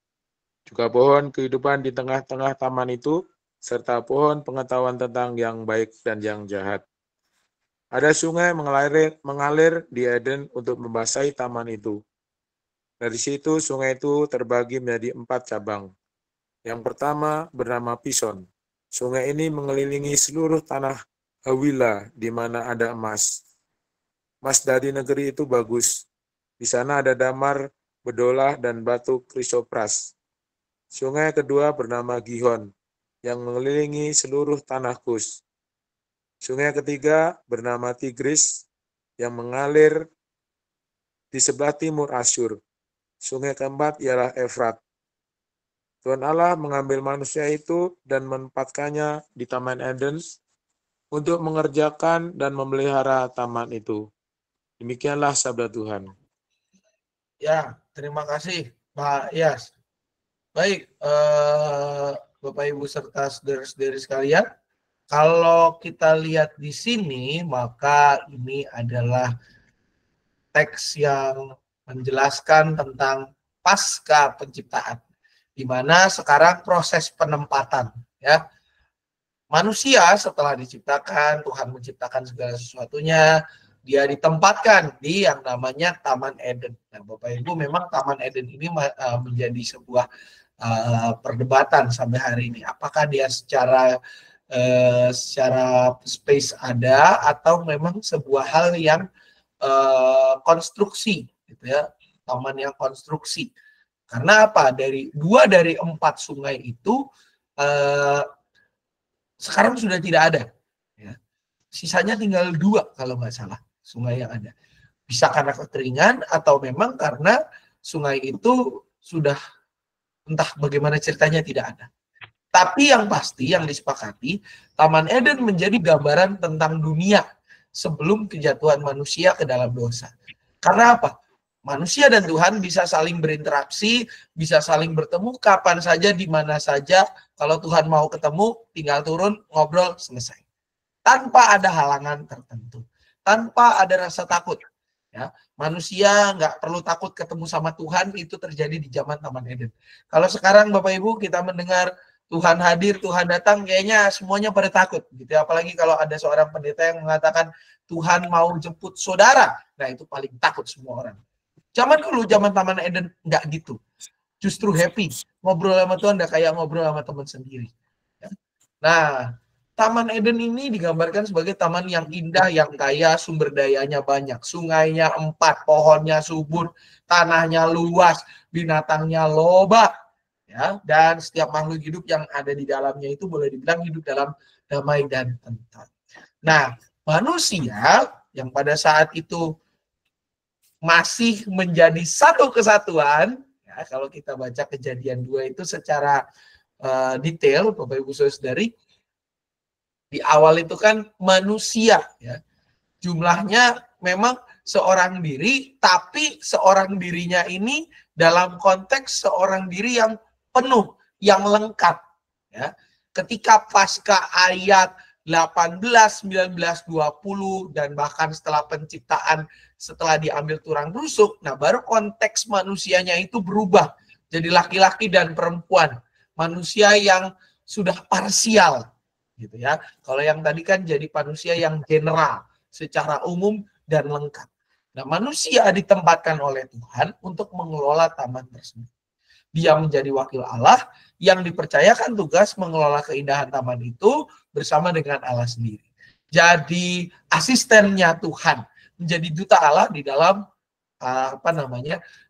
Juga pohon kehidupan di tengah-tengah taman itu, serta pohon pengetahuan tentang yang baik dan yang jahat. Ada sungai mengalir di Eden untuk membasahi taman itu. Dari situ sungai itu terbagi menjadi 4 cabang. Yang pertama bernama Pison. Sungai ini mengelilingi seluruh tanah Hawila di mana ada emas. Emas dari negeri itu bagus. Di sana ada damar, bedolah, dan batu krisopras. Sungai kedua bernama Gihon, yang mengelilingi seluruh tanah Kus. Sungai ketiga bernama Tigris, yang mengalir di sebelah timur Asyur. Sungai keempat ialah Efrat. Tuhan Allah mengambil manusia itu dan menempatkannya di Taman Eden untuk mengerjakan dan memelihara taman itu. Demikianlah sabda Tuhan. Ya, terima kasih Pak Yas. Baik, Bapak Ibu serta saudara-saudari sekalian, kalau kita lihat di sini, maka ini adalah teks yang menjelaskan tentang pasca penciptaan, di mana sekarang proses penempatan, ya. Manusia setelah diciptakan, Tuhan menciptakan segala sesuatunya, dia ditempatkan di yang namanya Taman Eden. Nah, Bapak Ibu, memang Taman Eden ini menjadi sebuah perdebatan sampai hari ini. Apakah dia secara space ada atau memang sebuah hal yang konstruksi, gitu ya, taman yang konstruksi. Karena apa? Dua dari 4 sungai itu sekarang sudah tidak ada. Ya. Sisanya tinggal 2 kalau nggak salah sungai yang ada. Bisa karena kekeringan atau memang karena sungai itu sudah entah bagaimana ceritanya tidak ada. Tapi yang pasti yang disepakati, Taman Eden menjadi gambaran tentang dunia sebelum kejatuhan manusia ke dalam dosa. Karena apa? Manusia dan Tuhan bisa saling berinteraksi, bisa saling bertemu kapan saja, di mana saja. Kalau Tuhan mau ketemu, tinggal turun, ngobrol, selesai. Tanpa ada halangan tertentu. Tanpa ada rasa takut. Ya, manusia nggak perlu takut ketemu sama Tuhan, itu terjadi di zaman Taman Eden. Kalau sekarang Bapak Ibu kita mendengar Tuhan hadir, Tuhan datang, kayaknya semuanya pada takut. Gitu. Apalagi kalau ada seorang pendeta yang mengatakan Tuhan mau jemput saudara. Nah itu paling takut semua orang. Zaman dulu, zaman Taman Eden, nggak gitu. Justru happy. Ngobrol sama Tuhan nggak kayak ngobrol sama teman sendiri. Ya. Nah, Taman Eden ini digambarkan sebagai taman yang indah, yang kaya, sumber dayanya banyak. Sungainya 4, pohonnya subur, tanahnya luas, binatangnya loba. Ya, dan setiap makhluk hidup yang ada di dalamnya itu boleh dibilang hidup dalam damai dan tentram. Nah, manusia yang pada saat itu masih menjadi satu kesatuan, ya, kalau kita baca Kejadian 2 itu secara detail, Bapak Ibu Saudari, di awal itu kan manusia, ya, jumlahnya memang seorang diri, tapi seorang dirinya ini dalam konteks seorang diri yang penuh, yang lengkap. Ya. Ketika pasca ayat 18, 19, 20, dan bahkan setelah penciptaan, setelah diambil tulang rusuk, nah baru konteks manusianya itu berubah. Jadi laki-laki dan perempuan. Manusia yang sudah parsial. Gitu ya. Kalau yang tadi kan jadi manusia yang general, secara umum dan lengkap. Nah manusia ditempatkan oleh Tuhan untuk mengelola taman tersebut. Dia menjadi wakil Allah yang dipercayakan tugas mengelola keindahan taman itu bersama dengan Allah sendiri. Jadi asistennya Tuhan, menjadi duta Allah di dalam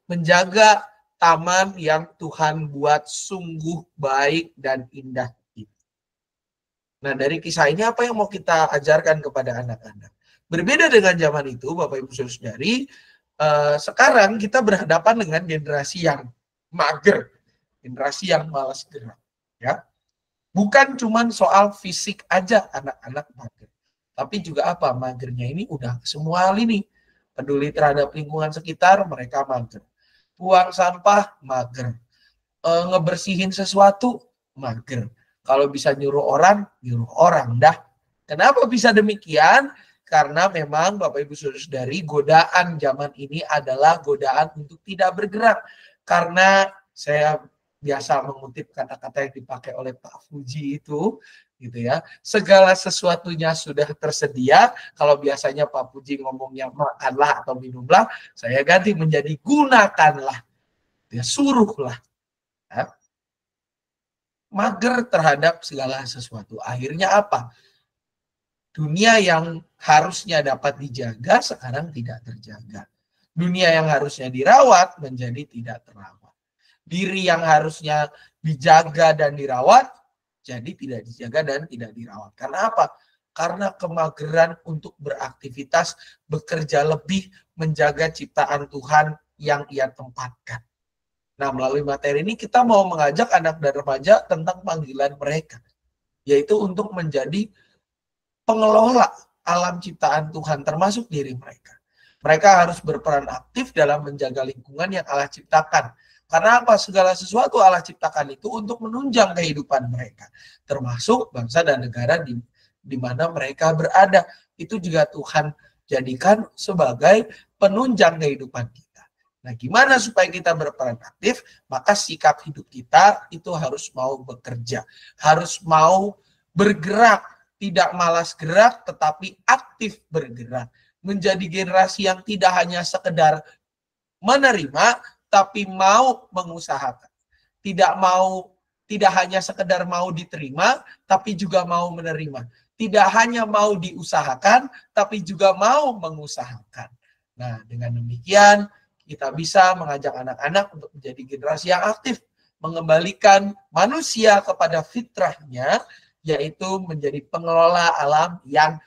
menjaga taman yang Tuhan buat sungguh baik dan indah itu. Nah, dari kisah ini apa yang mau kita ajarkan kepada anak-anak? Berbeda dengan zaman itu, Bapak Ibu Saudari, sekarang kita berhadapan dengan generasi yang mager, generasi yang malas gerak, ya. Bukan cuma soal fisik aja anak-anak mager, tapi juga apa? Magernya ini udah semua hal ini. Peduli terhadap lingkungan sekitar, mereka mager. Buang sampah, mager. Ngebersihin sesuatu, mager. Kalau bisa nyuruh orang dah. Kenapa bisa demikian? Karena memang Bapak Ibu Saudara-saudari, godaan zaman ini adalah godaan untuk tidak bergerak. Karena saya biasa mengutip kata-kata yang dipakai oleh Pak Fuji itu, gitu ya. Segala sesuatunya sudah tersedia. Kalau biasanya Pak Fuji ngomongnya makanlah atau minumlah, saya ganti menjadi gunakanlah. Ya, suruhlah. Ya. Mager terhadap segala sesuatu. Akhirnya apa? Dunia yang harusnya dapat dijaga sekarang tidak terjaga. Dunia yang harusnya dirawat menjadi tidak terawat. Diri yang harusnya dijaga dan dirawat jadi tidak dijaga dan tidak dirawat. Karena apa? Karena kemageran untuk beraktivitas, bekerja lebih, menjaga ciptaan Tuhan yang Ia tempatkan. Nah, melalui materi ini kita mau mengajak anak dan remaja tentang panggilan mereka, yaitu untuk menjadi pengelola alam ciptaan Tuhan, termasuk diri mereka. Mereka harus berperan aktif dalam menjaga lingkungan yang Allah ciptakan. Karena apa? Segala sesuatu Allah ciptakan itu untuk menunjang kehidupan mereka, termasuk bangsa dan negara di mana mereka berada. Itu juga Tuhan jadikan sebagai penunjang kehidupan kita. Nah, gimana supaya kita berperan aktif? Maka sikap hidup kita itu harus mau bekerja, harus mau bergerak, tidak malas gerak, tetapi aktif bergerak. Menjadi generasi yang tidak hanya sekedar menerima, tapi mau mengusahakan. Tidak hanya sekedar mau diterima, tapi juga mau menerima. Tidak hanya mau diusahakan, tapi juga mau mengusahakan. Nah, dengan demikian, kita bisa mengajak anak-anak untuk menjadi generasi yang aktif, mengembalikan manusia kepada fitrahnya, yaitu menjadi pengelola alam yang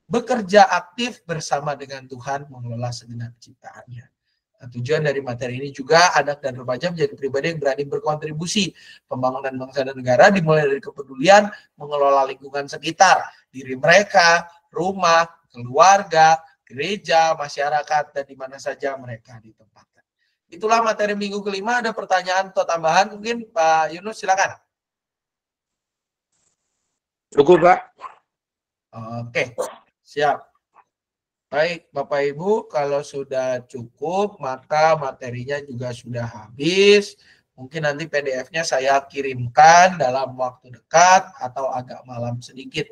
bekerja aktif bersama dengan Tuhan mengelola segenap ciptaannya. Nah, tujuan dari materi ini juga anak dan remaja menjadi pribadi yang berani berkontribusi. Pembangunan bangsa dan negara dimulai dari kepedulian mengelola lingkungan sekitar, diri mereka, rumah, keluarga, gereja, masyarakat, dan di mana saja mereka ditempatkan. Itulah materi minggu kelima. Ada pertanyaan atau tambahan? Mungkin Pak Yunus, silakan. Cukup, Pak. Oke, siap. Baik, Bapak Ibu, kalau sudah cukup, maka materinya juga sudah habis. Mungkin nanti PDF-nya saya kirimkan dalam waktu dekat atau agak malam sedikit.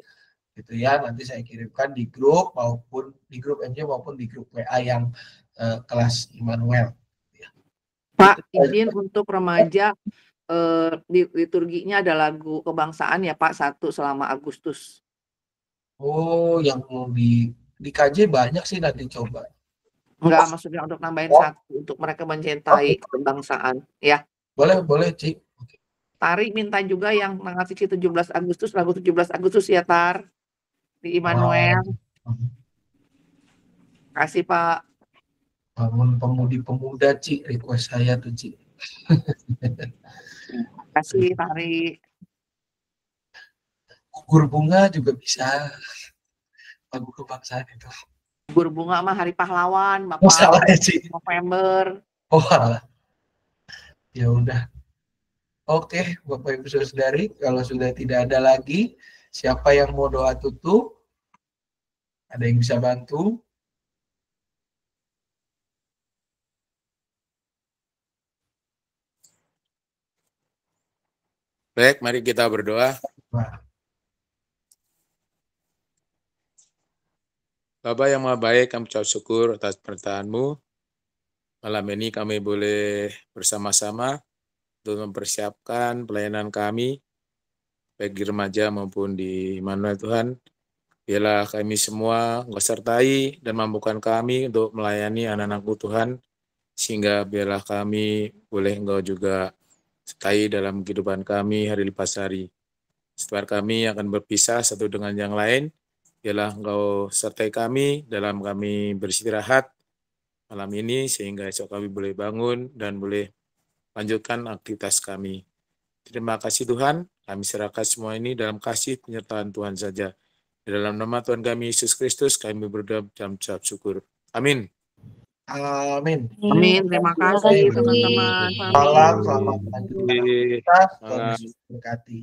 Gitu ya, nanti saya kirimkan di grup maupun di grup MJ maupun di grup WA yang kelas Immanuel. Pak, izin untuk remaja, di liturginya ada lagu kebangsaan ya Pak, 1 selama Agustus. Oh, yang mau di KJ banyak sih, nanti coba. Enggak, maksudnya untuk nambahin 1 untuk mereka mencintai kebangsaan ya. Boleh, Ci. Tari minta juga yang ngasih 17 Agustus, lagu 17 Agustus ya Tar, di Immanuel. Kasih Pak. Bangun pemudi-pemuda, Ci, request saya tuh, Ci. Kasih Tari. Gugur bunga juga bisa. Lagu kebangsaan itu. Gugur bunga mah Hari Pahlawan, Bapak. Salah ya, Ci. November. Oh, alah. Ya udah. Oke, Bapak Ibu Saudari, kalau sudah tidak ada lagi, siapa yang mau doa tutup? Ada yang bisa bantu? Baik, mari kita berdoa. Bapa yang Maha Baik, kami ucap syukur atas penyertaan-Mu. Malam ini kami boleh bersama-sama untuk mempersiapkan pelayanan kami, baik di remaja maupun di Immanuel Tuhan. Biarlah kami semua Engkau sertai dan mampukan kami untuk melayani anak-anak-Mu Tuhan, sehingga biarlah kami boleh Engkau juga sertai dalam kehidupan kami hari lepas hari. Setiap kami akan berpisah satu dengan yang lain, biarlah Engkau sertai kami dalam kami beristirahat malam ini, sehingga esok kami boleh bangun dan boleh lanjutkan aktivitas kami. Terima kasih Tuhan, kami serahkan semua ini dalam kasih penyertaan Tuhan saja. Di dalam nama Tuhan kami Yesus Kristus, kami berdoa dan mengucap syukur. Amin. Amin. Amin. Terima kasih teman-teman. Malam, selamat melanjutkan aktivitas. Tuhan Yesus berkati.